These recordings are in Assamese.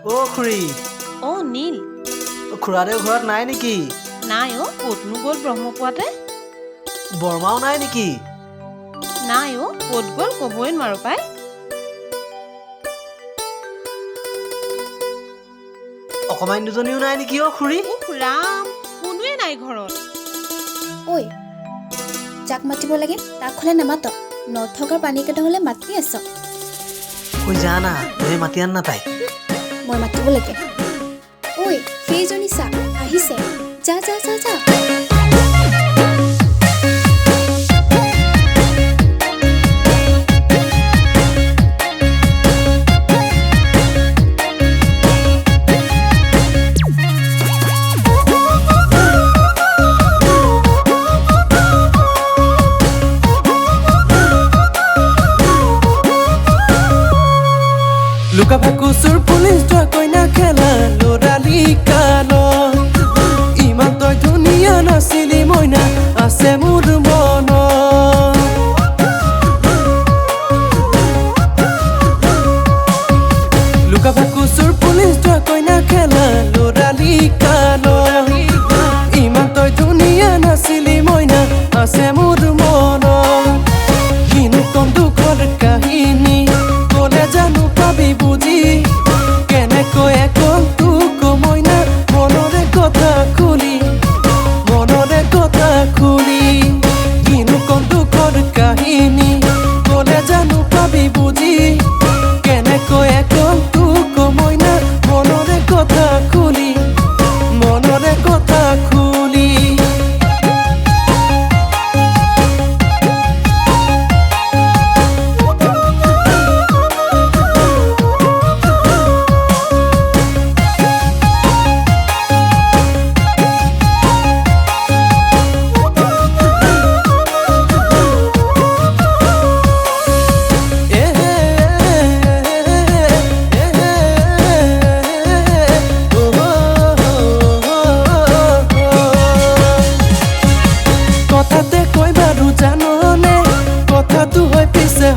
অ' খুৰী। অ' নীল। খুৰাদেউ ঘৰত নাই নেকি? নাই অ' ক'তনো গ'ল ব্ৰহ্মপুৱাতে? বৰমাও নাই নেকি? নাই অ' ক'ত গ'ল ক'বই নোৱাৰো পাই। অকমানি দুজনীও নাই নেকি অ' খুৰী? উফ ৰাম, কোনোৱে নাই ঘৰত। ঐ, যাক মাতিব লাগে তাক হ'লে নামাত। নথকাৰ পানীকেইটা হ'লে মাতি আছ। ঐ যা না, তই মাতি আন না তাই। মই মাতিব লাগে। ঐ, সেইজনী চা আহিছে। যা যা যা যা। লুকা ভাকুচুৰ পুলিচ তই কইনা খেলা ল'ৰালি কালত ইমান তই ধুনীয়া নাছিলি মইনা আছে মোৰ মনত লুকা ভাকুচুৰ পুলিচ তই কইনা খেলা ল'ৰালি কালত ইমান তই ধুনীয়া নাছিলি মইনা আছে মোৰ মনত কিনো কম দুখৰ কাহিনী ক'লে জানো পাবি বুজি কেনেকৈ কম তোক মইনা মনৰে কথা খুলি কিনো কম দুখৰ কাহিনী ক'লে জানো পাবি বুজি কেনেকৈ কম তোক মইনা মনৰে কথা খুলি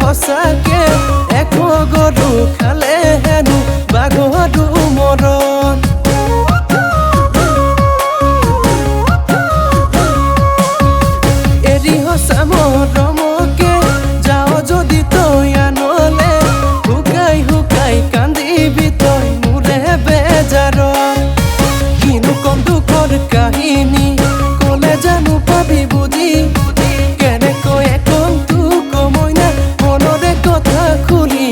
সঁচাকে একো গৰু খালে হেনো বাঘৰো মৰণ এৰি সঁচা মৰমকে যাওঁ যদি তই আনলে শুকাই শুকাই কান্দিবি তই মোৰে বেজাৰত কিনো কম দুখৰ কাহিনী ক'লে জানো পাবি বুজি কেনেকৈ কম তোক মইনা মনৰে কথা খুলি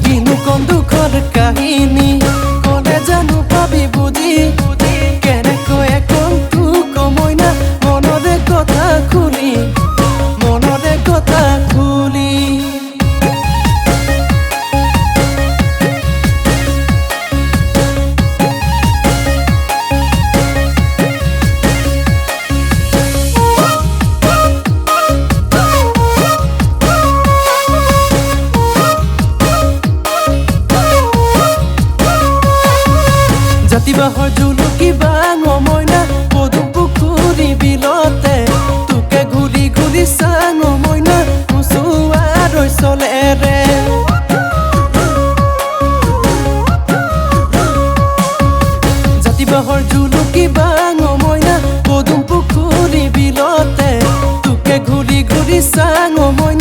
কিনো কম দুখৰ কাহিনী ক'লে জানো পাবি বুজি কেনেকৈ কম তোক মইনা মনৰে কথা খুলি জাতিবাহৰ জুলুকি বাঙ মইনা পদুম পুখুৰী বিলতে তোকে ঘূৰি ঘূৰি চাঙ মইনা মুচুৱাৰ চলেৰে জাতিবাহৰ জুলুকি বাঙ মইনা পদুম পুখুৰী বিলতে তোকে ঘূৰি ঘূৰি চাঙ মইনা